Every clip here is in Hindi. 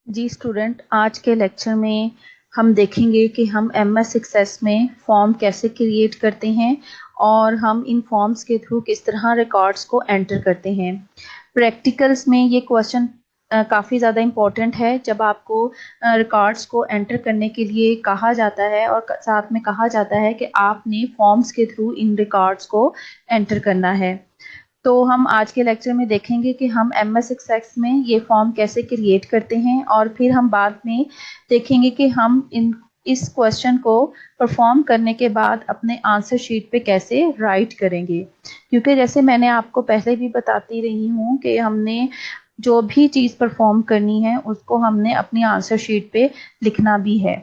जी स्टूडेंट, आज के लेक्चर में हम देखेंगे कि हम एमएस एक्सेस में फॉर्म कैसे क्रिएट करते हैं और हम इन फॉर्म्स के थ्रू किस तरह रिकॉर्ड्स को एंटर करते हैं। प्रैक्टिकल्स में ये क्वेश्चन काफ़ी ज़्यादा इम्पोर्टेंट है जब आपको रिकॉर्ड्स को एंटर करने के लिए कहा जाता है और साथ में कहा जाता है कि आपने फॉर्म्स के थ्रू इन रिकॉर्ड्स को एंटर करना है। तो हम आज के लेक्चर में देखेंगे कि हम एमएस एक्सेस में ये फॉर्म कैसे क्रिएट करते हैं और फिर हम बाद में देखेंगे कि हम इस क्वेश्चन को परफॉर्म करने के बाद अपने आंसर शीट पे कैसे राइट करेंगे। क्योंकि जैसे मैंने आपको पहले भी बताती रही हूँ कि हमने जो भी चीज़ परफॉर्म करनी है उसको हमने अपनी आंसर शीट पे लिखना भी है।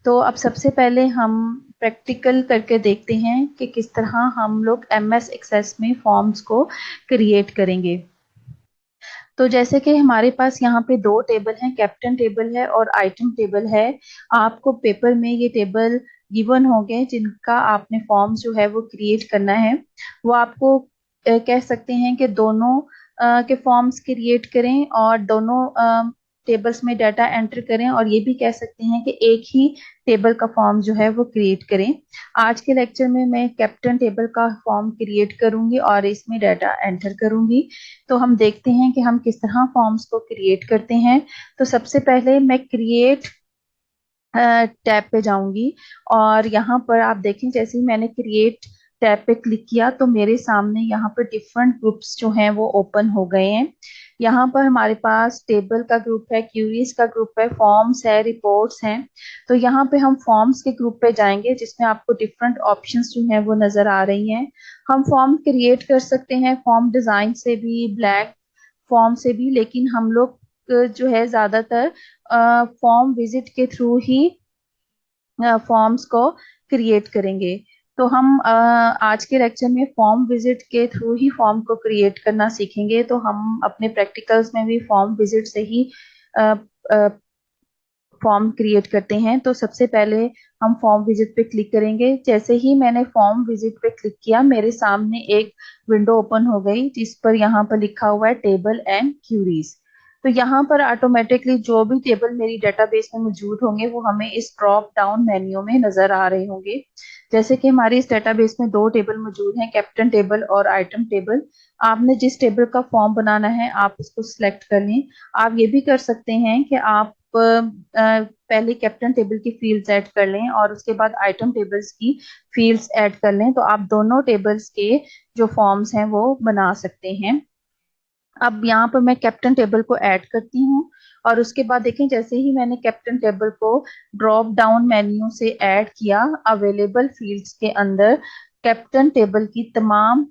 तो अब सबसे पहले हम प्रैक्टिकल करके देखते हैं कि किस तरह हम लोग एमएस एक्सेस में फॉर्म्स को क्रिएट करेंगे। तो जैसे कि हमारे पास यहाँ पे दो टेबल हैं, कैप्टन टेबल है और आइटम टेबल है। आपको पेपर में ये टेबल गिवन होंगे जिनका आपने फॉर्म्स जो है वो क्रिएट करना है। वो आपको कह सकते हैं कि दोनों के फॉर्म्स क्रिएट करें और दोनों टेबल्स में डाटा एंटर करें, और ये भी कह सकते हैं कि एक ही टेबल का फॉर्म जो है वो क्रिएट करें। आज के लेक्चर में मैं कैप्टन टेबल का फॉर्म क्रिएट करूंगी और इसमें डाटा एंटर करूंगी। तो हम देखते हैं कि हम किस तरह फॉर्म्स को क्रिएट करते हैं। तो सबसे पहले मैं क्रिएट टैब पे जाऊंगी और यहाँ पर आप देखें जैसे ही मैंने क्रिएट टैब पे क्लिक किया तो मेरे सामने यहाँ पर डिफरेंट ग्रुप्स जो हैं वो ओपन हो गए हैं। यहाँ पर हमारे पास टेबल का ग्रुप है, क्यूरीज का ग्रुप है, फॉर्म्स है, रिपोर्ट्स हैं। तो यहाँ पे हम फॉर्म्स के ग्रुप पे जाएंगे जिसमें आपको डिफरेंट ऑप्शंस जो हैं वो नजर आ रही हैं। हम फॉर्म क्रिएट कर सकते हैं फॉर्म डिजाइन से भी, ब्लैंक फॉर्म से भी, लेकिन हम लोग जो है ज्यादातर फॉर्म विजिट के थ्रू ही फॉर्म्स को क्रिएट करेंगे। तो हम आज के लेक्चर में फॉर्म विजिट के थ्रू ही फॉर्म को क्रिएट करना सीखेंगे। तो हम अपने प्रैक्टिकल्स में भी फॉर्म विजिट से ही फॉर्म क्रिएट करते हैं। तो सबसे पहले हम फॉर्म विजिट पे क्लिक करेंगे। जैसे ही मैंने फॉर्म विजिट पे क्लिक किया मेरे सामने एक विंडो ओपन हो गई जिस पर यहाँ पर लिखा हुआ है टेबल एंड क्यूरीज। तो यहाँ पर ऑटोमेटिकली जो भी टेबल मेरी डेटाबेस में मौजूद होंगे वो हमें इस ड्रॉप डाउन मेन्यू में नजर आ रहे होंगे। जैसे कि हमारी इस डेटाबेस में दो टेबल मौजूद हैं, कैप्टन टेबल और आइटम टेबल। आपने जिस टेबल का फॉर्म बनाना है आप उसको सिलेक्ट कर लें। आप ये भी कर सकते हैं कि आप पहले कैप्टन टेबल की फील्ड्स ऐड कर लें और उसके बाद आइटम टेबल्स की फील्ड्स ऐड कर लें, तो आप दोनों टेबल्स के जो फॉर्म्स हैं वो बना सकते हैं। अब यहाँ पर मैं कैप्टन टेबल को ऐड करती हूँ और उसके बाद देखें जैसे ही मैंने कैप्टन टेबल को ड्रॉप डाउन मेन्यू से ऐड किया, अवेलेबल फील्ड्स के अंदर कैप्टन टेबल की तमाम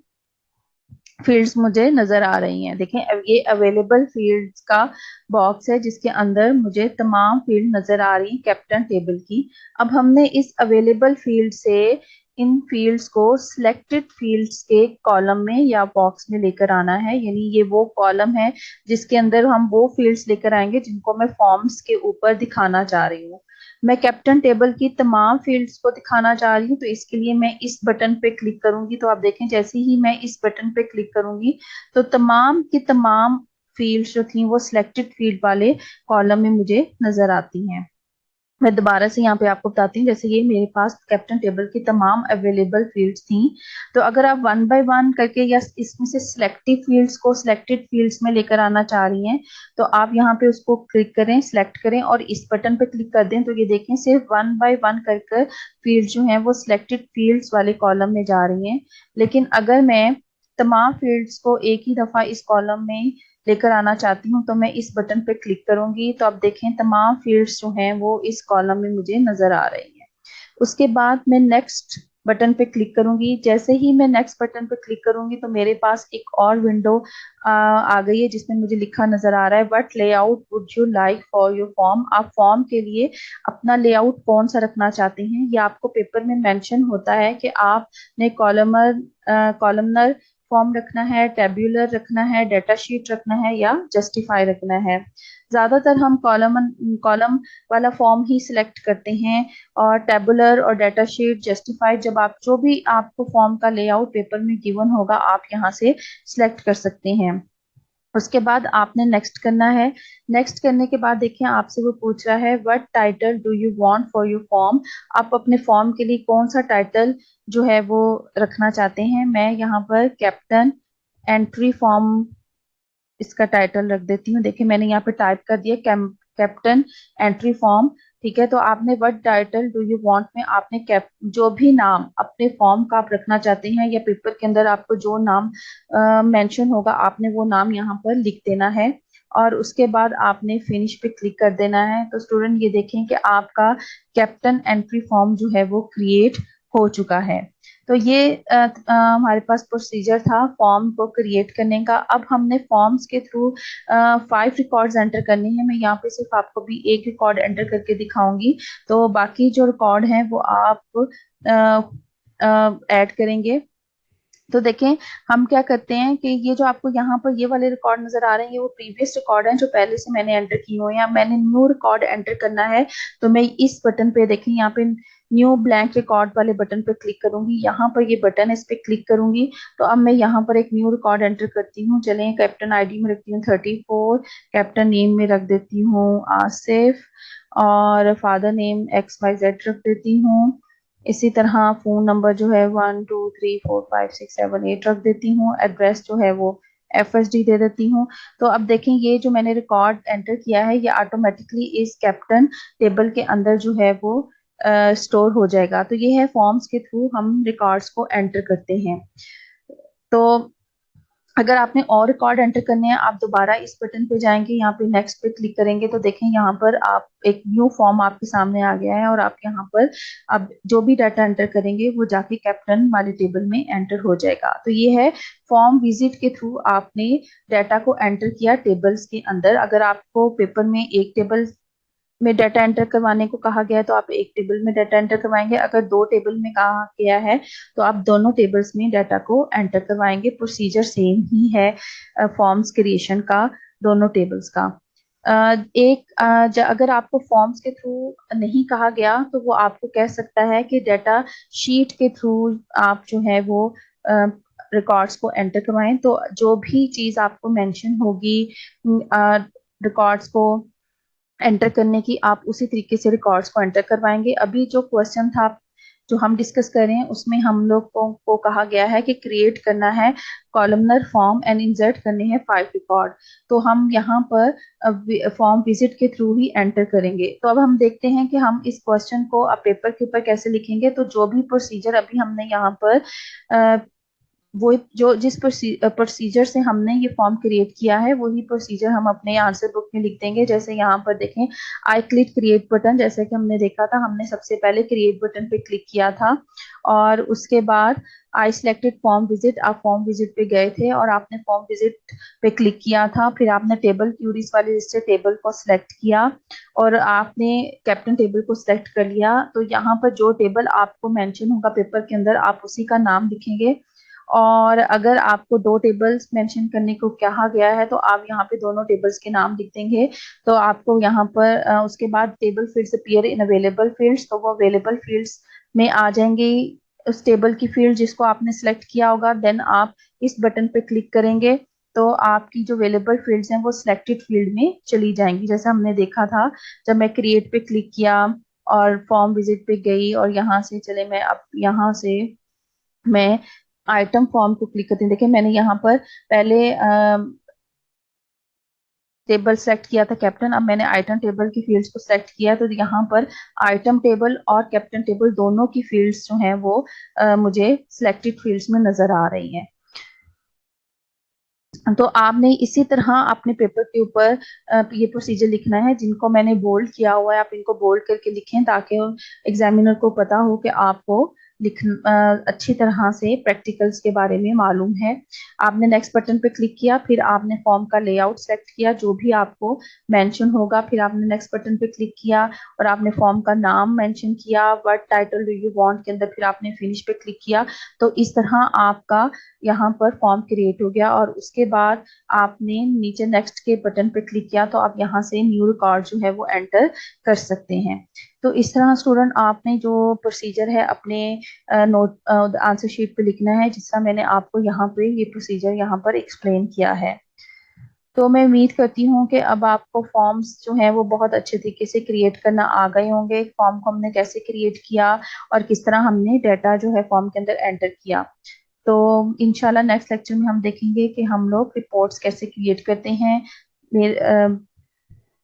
फील्ड्स मुझे नजर आ रही हैं। देखें अब ये अवेलेबल फील्ड्स का बॉक्स है जिसके अंदर मुझे तमाम फील्ड नजर आ रही हैं कैप्टन टेबल की। अब हमने इस अवेलेबल फील्ड से इन फील्ड्स को सिलेक्टेड फील्ड्स के कॉलम में या बॉक्स में लेकर आना है, यानी ये वो कॉलम है जिसके अंदर हम वो फील्ड्स लेकर आएंगे जिनको मैं फॉर्म्स के ऊपर दिखाना चाह रही हूँ। मैं कैप्टन टेबल की तमाम फील्ड्स को दिखाना चाह रही हूँ, तो इसके लिए मैं इस बटन पे क्लिक करूंगी। तो आप देखें जैसे ही मैं इस बटन पे क्लिक करूंगी तो तमाम की तमाम फील्ड्स जो थी वो सिलेक्टेड फील्ड वाले कॉलम में मुझे नजर आती हैं। मैं दोबारा से यहाँ पे आपको बताती हूँ, जैसे ये मेरे पास कैप्टन टेबल की तमाम अवेलेबल फील्ड्स थी। तो अगर आप वन बाय वन करके या इसमें से सिलेक्टिव फील्ड्स को सिलेक्टेड फील्ड्स में लेकर आना चाह रही हैं तो आप यहाँ पे उसको क्लिक करें, सिलेक्ट करें और इस बटन पे क्लिक कर दें। तो ये देखें सिर्फ वन बाय वन कर कर फील्ड जो हैं वो सिलेक्टेड फील्ड्स वाले कॉलम में जा रही हैं। लेकिन अगर मैं तमाम फील्ड्स को एक ही दफा इस कॉलम में लेकर आना चाहती हूँ तो मैं इस बटन पे क्लिक करूंगी। तो आप देखें तमाम फील्ड्स जो हैं वो इस कॉलम में मुझे नजर आ रही हैं। उसके बाद मैं नेक्स्ट बटन पे क्लिक करूंगी। जैसे ही मैं नेक्स्ट बटन पे क्लिक करूंगी तो मेरे पास एक और विंडो आ गई है जिसमें मुझे लिखा नजर आ रहा है what layout would you like for your form. आप फॉर्म के लिए अपना लेआउट कौन सा रखना चाहते हैं, ये आपको पेपर में मेंशन होता है कि आपने कॉलमनर फॉर्म रखना है, टेब्यूलर रखना है, डेटा शीट रखना है या जस्टिफाई रखना है। ज्यादातर हम कॉलम वाला फॉर्म ही सिलेक्ट करते हैं और टेबुलर और डेटा शीट, जस्टिफाइड, जब आप जो भी आपको फॉर्म का लेआउट पेपर में गिवन होगा आप यहाँ से सिलेक्ट कर सकते हैं। उसके बाद आपने नेक्स्ट करना है। नेक्स्ट करने के बाद देखिए आपसे वो पूछ रहा है what title do you want for your form. आप अपने फॉर्म के लिए कौन सा टाइटल जो है वो रखना चाहते हैं। मैं यहाँ पर कैप्टन एंट्री फॉर्म इसका टाइटल रख देती हूँ। देखिए मैंने यहाँ पे टाइप कर दिया कैप्टन एंट्री फॉर्म। ठीक है, तो आपने what title do you want में आपने कैप जो भी नाम अपने फॉर्म का आप रखना चाहते हैं या पेपर के अंदर आपको जो नाम मेंशन होगा आपने वो नाम यहाँ पर लिख देना है। और उसके बाद आपने फिनिश पे क्लिक कर देना है। तो स्टूडेंट ये देखें कि आपका कैप्टन एंट्री फॉर्म जो है वो क्रिएट हो चुका है। तो ये हमारे पास प्रोसीजर था फॉर्म को क्रिएट करने का। अब हमने फॉर्म्स के थ्रू 5 रिकॉर्ड्स एंटर करने हैं। मैं यहाँ पे सिर्फ आपको भी एक रिकॉर्ड एंटर करके दिखाऊंगी, तो बाकी जो रिकॉर्ड हैं वो आप ऐड करेंगे। तो देखें हम क्या करते हैं कि ये जो आपको यहाँ पर ये वाले रिकॉर्ड नजर आ रहे हैं ये वो प्रीवियस रिकॉर्ड हैं जो पहले से मैंने एंटर की हुए हैं। या मैंने न्यू रिकॉर्ड एंटर करना है तो मैं इस बटन पे देखें यहाँ पे न्यू ब्लैंक रिकॉर्ड वाले बटन पे क्लिक करूंगी। यहाँ पर ये बटन है इस पे क्लिक करूंगी तो अब मैं यहाँ पर एक न्यू रिकॉर्ड एंटर करती हूँ। चलें कैप्टन आईडी में रखती हूँ 34, कैप्टन नेम में रख देती हूँ आसिफ, और फादर नेम XYZ रख देती हूँ। इसी तरह फोन नंबर जो है 12345678 रख देती हूँ। एड्रेस जो है वो FSD दे देती हूँ। तो अब देखें ये जो मैंने रिकॉर्ड एंटर किया है ये ऑटोमेटिकली इस कैप्टन टेबल के अंदर जो है वो स्टोर हो जाएगा। तो ये है फॉर्म्स के थ्रू हम रिकॉर्ड्स को एंटर करते हैं। तो अगर आपने और रिकॉर्ड एंटर करने हैं आप दोबारा इस बटन पे जाएंगे, यहाँ पे नेक्स्ट पे क्लिक करेंगे तो देखें यहाँ पर आप एक न्यू फॉर्म आपके सामने आ गया है और आप यहाँ पर अब जो भी डाटा एंटर करेंगे वो जाके कैप्टन वाले टेबल में एंटर हो जाएगा। तो ये है फॉर्म विजिट के थ्रू आपने डाटा को एंटर किया टेबल्स के अंदर। अगर आपको पेपर में एक टेबल में डाटा एंटर करवाने को कहा गया है तो आप एक टेबल में डाटा एंटर करवाएंगे। अगर 2 टेबल में कहा गया है तो आप दोनों टेबल्स में डाटा को एंटर करवाएंगे। प्रोसीजर सेम ही है फॉर्म्स क्रिएशन का दोनों टेबल्स का। अगर आपको फॉर्म्स के थ्रू नहीं कहा गया तो वो आपको कह सकता है कि डाटा शीट के थ्रू आप जो है वो रिकॉर्ड्स को एंटर करवाएं। तो जो भी चीज आपको मेंशन होगी रिकॉर्ड्स को एंटर करने की आप उसी तरीके से रिकॉर्ड्स को एंटर करवाएंगे। अभी जो क्वेश्चन था जो हम डिस्कस कर रहे हैं उसमें हम लोग को कहा गया है कि क्रिएट करना है कॉलमनर फॉर्म एंड इंसर्ट करने हैं 5 रिकॉर्ड। तो हम यहाँ पर फॉर्म विजिट के थ्रू ही एंटर करेंगे। तो अब हम देखते हैं कि हम इस क्वेश्चन को अब पेपर के ऊपर कैसे लिखेंगे। तो जो भी प्रोसीजर अभी हमने यहाँ पर वो जो जिस प्रोसीजर से हमने ये फॉर्म क्रिएट किया है वही प्रोसीजर हम अपने आंसर बुक में लिख देंगे। जैसे यहाँ पर देखें आई क्लिक क्रिएट बटन, जैसे कि हमने देखा था हमने सबसे पहले क्रिएट बटन पे क्लिक किया था और उसके बाद आई सिलेक्टेड फॉर्म विजिट, आप फॉर्म विजिट पे गए थे और आपने फॉर्म विजिट पे क्लिक किया था। फिर आपने टेबल क्यूरीज वाली लिस्ट से टेबल को सिलेक्ट किया और आपने कैप्टन टेबल को सिलेक्ट कर लिया। तो यहाँ पर जो टेबल आपको मेंशन होगा पेपर के अंदर आप उसी का नाम लिखेंगे। और अगर आपको 2 टेबल्स मेंशन करने को कहा गया है तो आप यहाँ पे दोनों टेबल्स के नाम लिख देंगे। तो आपको यहाँ पर उसके बाद table fields appear in available fields, तो वो अवेलेबल फील्ड्स में आ जाएंगे उस टेबल की फील्ड जिसको आपने सेलेक्ट किया होगा। देन आप इस बटन पे क्लिक करेंगे तो आपकी जो अवेलेबल फील्ड्स हैं वो सिलेक्टेड फील्ड में चली जाएंगी। जैसा हमने देखा था जब मैं क्रिएट पे क्लिक किया और फॉर्म विजिट पे गई और यहाँ से चले मैं अब यहाँ से मैं आइटम फॉर्म को क्लिक करती हूँ। देखिए मैंने यहाँ पर पहले टेबल सेलेक्ट किया था कैप्टन, अब मैंने आइटम टेबल की फील्ड्स को सेलेक्ट किया तो यहाँ पर आइटम टेबल और कैप्टन टेबल दोनों की फील्ड्स जो हैं वो मुझे सिलेक्टेड फील्ड्स में नजर आ रही हैं। तो आपने इसी तरह अपने पेपर के ऊपर ये प्रोसीजर लिखना है। जिनको मैंने बोल्ड किया हुआ है आप इनको बोल्ड करके लिखें ताकि एग्जामिनर को पता हो कि आपको लिख अच्छी तरह से प्रैक्टिकल्स के बारे में मालूम है। आपने नेक्स्ट बटन पे क्लिक किया, फिर आपने फॉर्म का लेआउट सेलेक्ट किया जो भी आपको मेंशन होगा, फिर आपने नेक्स्ट बटन पे क्लिक किया और आपने फॉर्म का नाम मेंशन किया what title do you want के अंदर, फिर आपने फिनिश पे क्लिक किया। तो इस तरह आपका यहाँ पर फॉर्म क्रिएट हो गया और उसके बाद आपने नीचे नेक्स्ट के बटन पे क्लिक किया तो आप यहाँ से न्यू रिकॉर्ड जो है वो एंटर कर सकते हैं। तो इस तरह स्टूडेंट आपने जो प्रोसीजर है अपने नोट आंसर शीट पे लिखना है जिसका मैंने आपको यहाँ पे ये प्रोसीजर यहाँ पर एक्सप्लेन किया है। तो मैं उम्मीद करती हूँ कि अब आपको फॉर्म्स जो हैं वो बहुत अच्छे तरीके से क्रिएट करना आ गए होंगे। फॉर्म को हमने कैसे क्रिएट किया और किस तरह हमने डाटा जो है फॉर्म के अंदर एंटर किया। तो इंशाल्लाह नेक्स्ट लेक्चर में हम देखेंगे कि हम लोग रिपोर्ट्स कैसे क्रिएट करते हैं। मेरे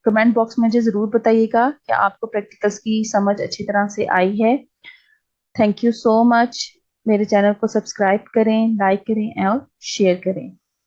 कमेंट बॉक्स में मुझे ज़रूर बताइएगा कि आपको प्रैक्टिकल्स की समझ अच्छी तरह से आई है। Thank you so much. मेरे चैनल को सब्सक्राइब करें, लाइक करें और शेयर करें।